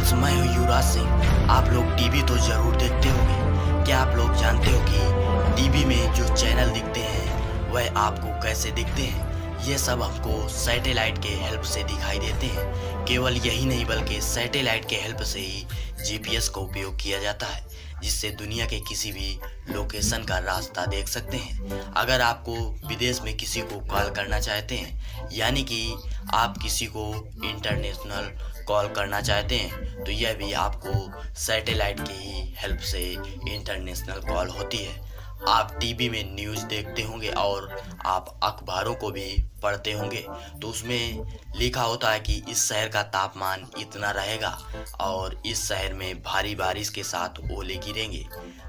Friends, मैं हूँ युवराज सिंह। आप लोग टीवी तो जरूर देखते होंगे। क्या आप लोग जानते हो कि टीवी में जो चैनल दिखते हैं वह आपको कैसे दिखते हैं? ये सब हमको सैटेलाइट के हेल्प से दिखाई देते हैं। केवल यही नहीं बल्कि सैटेलाइट के हेल्प से ही जीपीएस का उपयोग किया जाता है, जिससे दुनिया के किसी भी लोकेशन का रास्ता देख सकते हैं। अगर आपको विदेश में किसी को कॉल करना चाहते हैं, यानी कि आप किसी को इंटरनेशनल कॉल करना चाहते हैं, तो यह भी आपको सैटेलाइट की ही हेल्प से इंटरनेशनल कॉल होती है। आप टीवी में न्यूज़ देखते होंगे और आप अखबारों को भी पढ़ते होंगे, तो उसमें लिखा होता है कि इस शहर का तापमान इतना रहेगा और इस शहर में भारी बारिश के साथ ओले गिरेंगे।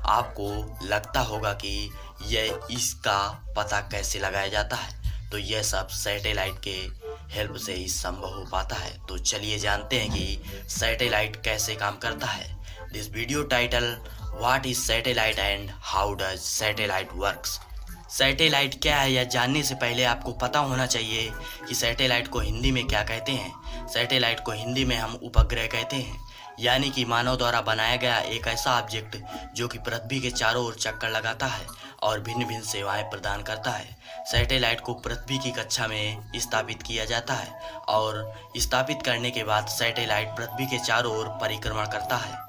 आपको लगता होगा कि यह इसका पता कैसे लगाया जाता है, तो यह सब सैटेलाइट के हेल्प से ही संभव हो पाता है। तो चलिए जानते हैं कि सैटेलाइट कैसे काम करता है। This video title, what is satellite and how does satellite works. Satellite क्या है, यह जानने से पहले आपको पता होना चाहिए कि सैटेलाइट को हिंदी में क्या कहते हैं। सैटेलाइट को हिंदी में हम उपग्रह कहते हैं, यानी कि मानव द्वारा बनाया गया एक ऐसा ऑब्जेक्ट जो कि पृथ्वी के चारों ओर चक्कर लगाता है और भिन्न भिन्न सेवाएं प्रदान करता है। सैटेलाइट को पृथ्वी की कक्षा में स्थापित किया जाता है और स्थापित करने के बाद सैटेलाइट पृथ्वी के चारों ओर परिक्रमण करता है।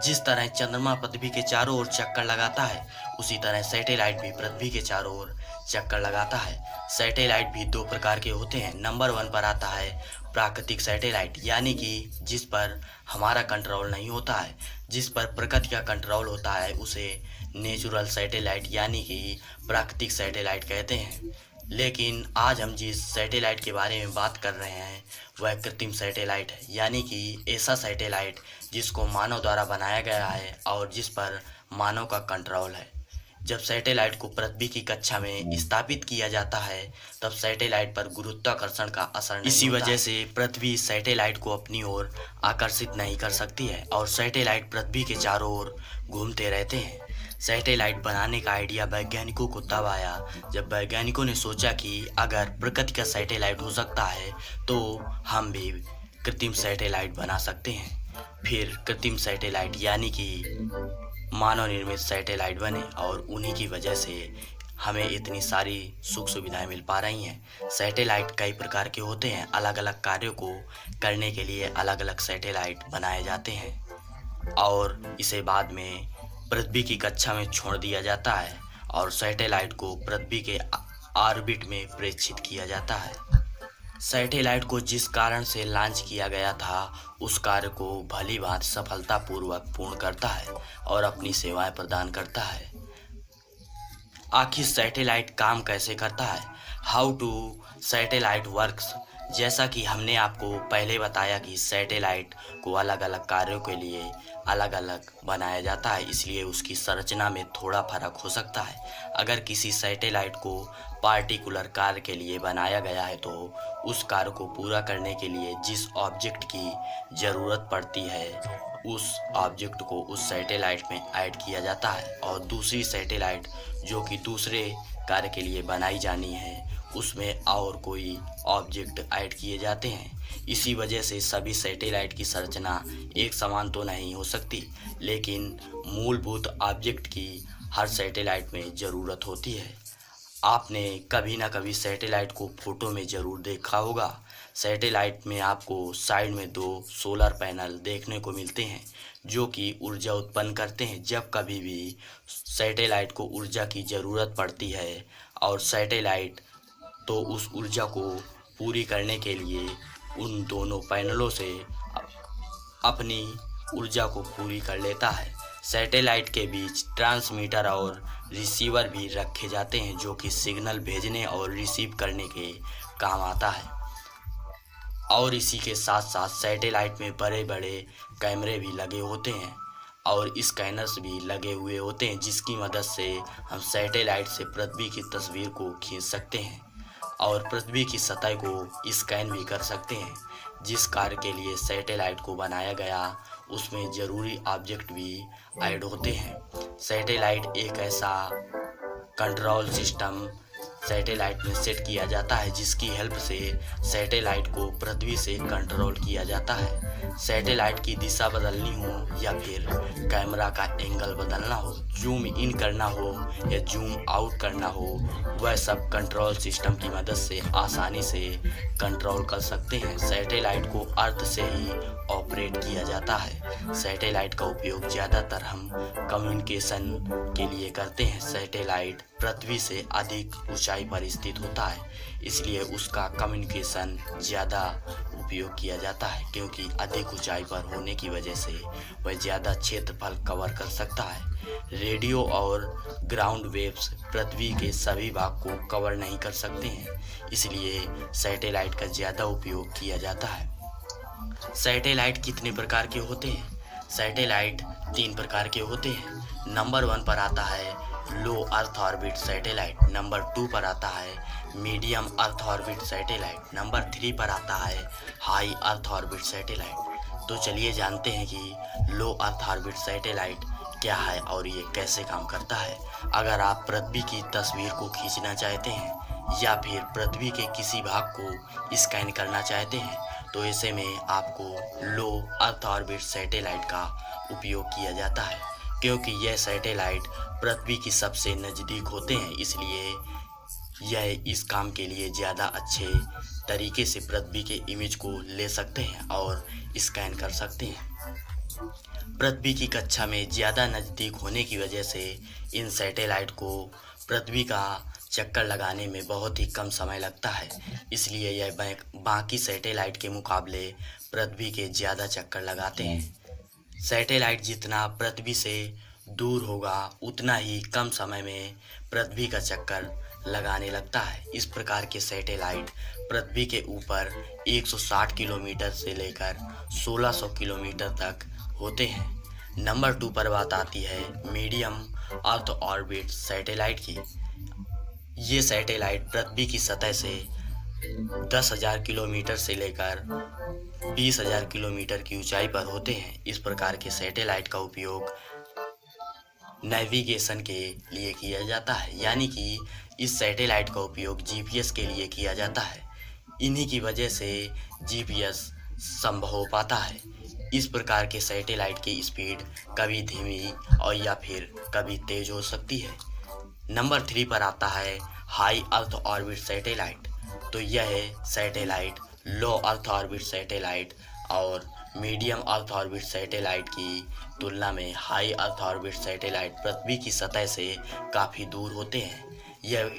जिस तरह चंद्रमा पृथ्वी के चारों ओर चक्कर लगाता है, उसी तरह सैटेलाइट भी पृथ्वी के चारों ओर चक्कर लगाता है। सैटेलाइट भी दो प्रकार के होते हैं। नंबर 1 पर आता है प्राकृतिक सैटेलाइट, यानी कि जिस पर हमारा कंट्रोल नहीं होता है, जिस पर प्रकृति का कंट्रोल होता है, उसे नेचुरल सैटेलाइट यानी कि प्राकृतिक सैटेलाइट कहते हैं। लेकिन आज हम जिस सैटेलाइट के बारे में बात कर रहे हैं वह कृत्रिम सैटेलाइट है, यानी कि ऐसा सैटेलाइट जिसको मानव द्वारा बनाया गया है और जिस पर मानव का कंट्रोल है। जब सैटेलाइट को पृथ्वी की कक्षा में स्थापित किया जाता है, तब सैटेलाइट पर गुरुत्वाकर्षण का असर नहीं इसी वजह से पृथ्वी सैटेलाइट को अपनी ओर आकर्षित नहीं कर सकती है और सैटेलाइट पृथ्वी के चारों ओर घूमते रहते हैं। सैटेलाइट बनाने का आइडिया वैज्ञानिकों को तब आया जब वैज्ञानिकों ने सोचा कि अगर प्रकृति का सैटेलाइट हो सकता है तो हम भी कृत्रिम सैटेलाइट बना सकते हैं। फिर कृत्रिम सैटेलाइट यानी कि मानव निर्मित सैटेलाइट बने और उन्हीं की वजह से हमें इतनी सारी सुख सुविधाएं मिल पा रही हैं। सैटेलाइट कई प्रकार के होते हैं। अलग अलग कार्यों को करने के लिए अलग अलग सैटेलाइट बनाए जाते हैं और इसे बाद में पृथ्वी की कक्षा में छोड़ दिया जाता है और सैटेलाइट को पृथ्वी के ऑर्बिट में प्रेषित किया जाता है। सैटेलाइट को जिस कारण से लॉन्च किया गया था उस कार्य को भली भांति सफलतापूर्वक पूर्ण करता है और अपनी सेवाएं प्रदान करता है। आखिर सैटेलाइट काम कैसे करता है, हाउ टू सैटेलाइट वर्क्स। जैसा कि हमने आपको पहले बताया कि सैटेलाइट को अलग अलग कार्यों के लिए अलग अलग बनाया जाता है, इसलिए उसकी संरचना में थोड़ा फर्क हो सकता है। अगर किसी सैटेलाइट को पार्टिकुलर कार्य के लिए बनाया गया है तो उस कार्य को पूरा करने के लिए जिस ऑब्जेक्ट की ज़रूरत पड़ती है उस ऑब्जेक्ट को उस सैटेलाइट में ऐड किया जाता है और दूसरी सैटेलाइट जो कि दूसरे कार्य के लिए बनाई जानी है उसमें और कोई ऑब्जेक्ट ऐड किए जाते हैं। इसी वजह से सभी सैटेलाइट की संरचना एक समान तो नहीं हो सकती, लेकिन मूलभूत ऑब्जेक्ट की हर सैटेलाइट में ज़रूरत होती है। आपने कभी ना कभी सैटेलाइट को फोटो में ज़रूर देखा होगा। सैटेलाइट में आपको साइड में 2 सोलर पैनल देखने को मिलते हैं जो कि ऊर्जा उत्पन्न करते हैं। जब कभी भी सैटेलाइट को ऊर्जा की ज़रूरत पड़ती है और सैटेलाइट तो उस ऊर्जा को पूरी करने के लिए उन दोनों पैनलों से अपनी ऊर्जा को पूरी कर लेता है। सैटेलाइट के बीच ट्रांसमीटर और रिसीवर भी रखे जाते हैं जो कि सिग्नल भेजने और रिसीव करने के काम आता है। और इसी के साथ साथ सैटेलाइट में बड़े बड़े कैमरे भी लगे होते हैं और स्कैनर्स भी लगे हुए होते हैं जिसकी मदद से हम सैटेलाइट से पृथ्वी की तस्वीर को खींच सकते हैं और पृथ्वी की सतह को स्कैन भी कर सकते हैं। जिस कार्य के लिए सैटेलाइट को बनाया गया उसमें ज़रूरी ऑब्जेक्ट भी ऐड होते हैं। सैटेलाइट एक ऐसा कंट्रोल सिस्टम सैटेलाइट में सेट किया जाता है, जिसकी हेल्प से सैटेलाइट को पृथ्वी से कंट्रोल किया जाता है। सैटेलाइट की दिशा बदलनी हो या फिर कैमरा का एंगल बदलना हो, जूम इन करना हो या जूम आउट करना हो, वह सब कंट्रोल सिस्टम की मदद से आसानी से कंट्रोल कर सकते हैं। सैटेलाइट को अर्थ से ही ऑपरेट किया जाता है। सैटेलाइट का उपयोग ज़्यादातर हम कम्युनिकेशन के लिए करते हैं। सैटेलाइट पृथ्वी से अधिक ऊंचाई पर स्थित होता है, इसलिए उसका कम्युनिकेशन ज़्यादा उपयोग किया जाता है, क्योंकि अधिक ऊंचाई पर होने की वजह से वह ज़्यादा क्षेत्रफल कवर कर सकता है। रेडियो और ग्राउंड वेव्स पृथ्वी के सभी भाग को कवर नहीं कर सकते हैं, इसलिए सैटेलाइट का ज़्यादा उपयोग किया जाता है। सैटेलाइट कितने प्रकार के होते हैं? सैटेलाइट 3 प्रकार के होते हैं। नंबर 1 पर आता है लो अर्थ ऑर्बिट सैटेलाइट। नंबर 2 पर आता है medium earth orbit satellite. Number 3 पर आता है हाई अर्थ ऑर्बिट सैटेलाइट। तो चलिए जानते हैं कि लो अर्थ ऑर्बिट सैटेलाइट क्या है और ये कैसे काम करता है। अगर आप पृथ्वी की तस्वीर को खींचना चाहते हैं या फिर पृथ्वी के किसी भाग को स्कैन करना चाहते हैं, तो ऐसे में आपको लो अर्थ ऑर्बिट सैटेलाइट का उपयोग किया जाता है, क्योंकि यह सैटेलाइट पृथ्वी की सबसे नज़दीक होते हैं, इसलिए यह इस काम के लिए ज़्यादा अच्छे तरीके से पृथ्वी के इमेज को ले सकते हैं और स्कैन कर सकते हैं। पृथ्वी की कक्षा में ज़्यादा नज़दीक होने की वजह से इन सैटेलाइट को पृथ्वी का चक्कर लगाने में बहुत ही कम समय लगता है, इसलिए यह बाकी सैटेलाइट के मुकाबले पृथ्वी के ज़्यादा चक्कर लगाते हैं। सैटेलाइट जितना पृथ्वी से दूर होगा उतना ही कम समय में पृथ्वी का चक्कर लगाने लगता है। इस प्रकार के सैटेलाइट पृथ्वी के ऊपर 160 किलोमीटर से लेकर 1600 किलोमीटर तक होते हैं। नंबर 2 पर बात आती है मीडियम अर्थ ऑर्बिट सैटेलाइट की। ये सैटेलाइट पृथ्वी की सतह से 10,000 किलोमीटर से लेकर 20,000 किलोमीटर की ऊंचाई पर होते हैं। इस प्रकार के सैटेलाइट का उपयोग नेविगेशन के लिए किया जाता है, यानी कि इस सैटेलाइट का उपयोग जीपीएस के लिए किया जाता है। इन्हीं की वजह से जीपीएस संभव हो पाता है। इस प्रकार के सैटेलाइट की स्पीड कभी धीमी और या फिर कभी तेज हो सकती है। नंबर 3 पर आता है हाई अर्थ ऑर्बिट सैटेलाइट। तो यह सैटेलाइट लो अर्थ ऑर्बिट सैटेलाइट और मीडियम अर्थ ऑर्बिट सैटेलाइट की तुलना में हाई अर्थ ऑर्बिट सैटेलाइट पृथ्वी की सतह से काफ़ी दूर होते हैं। यह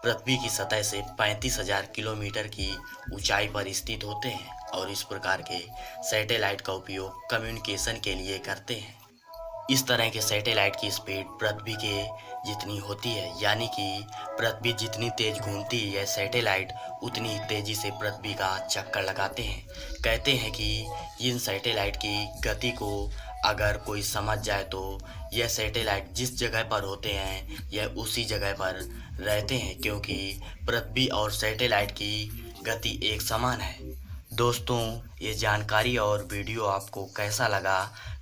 पृथ्वी की सतह से 35,000 किलोमीटर की ऊंचाई पर स्थित होते हैं और इस प्रकार के सैटेलाइट का उपयोग कम्युनिकेशन के लिए करते हैं। इस तरह के सैटेलाइट की स्पीड पृथ्वी के जितनी होती है, यानी कि पृथ्वी जितनी तेज घूमती है, यह सैटेलाइट उतनी ही तेज़ी से पृथ्वी का चक्कर लगाते हैं। कहते हैं कि इन सैटेलाइट की गति को अगर कोई समझ जाए तो यह सैटेलाइट जिस जगह पर होते हैं यह उसी जगह पर रहते हैं, क्योंकि पृथ्वी और सैटेलाइट की गति एक समान है। दोस्तों, ये जानकारी और वीडियो आपको कैसा लगा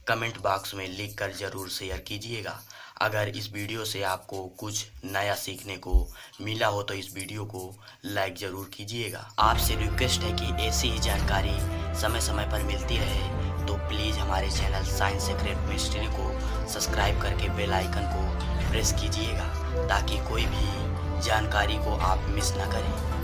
कमेंट बॉक्स में लिखकर ज़रूर शेयर कीजिएगा। अगर इस वीडियो से आपको कुछ नया सीखने को मिला हो तो इस वीडियो को लाइक ज़रूर कीजिएगा। आपसे रिक्वेस्ट है कि ऐसी ही जानकारी समय समय पर मिलती रहे, तो प्लीज़ हमारे चैनल साइंस सीक्रेट मिस्ट्री को सब्सक्राइब करके बेल आइकन को प्रेस कीजिएगा, ताकि कोई भी जानकारी को आप मिस ना करें।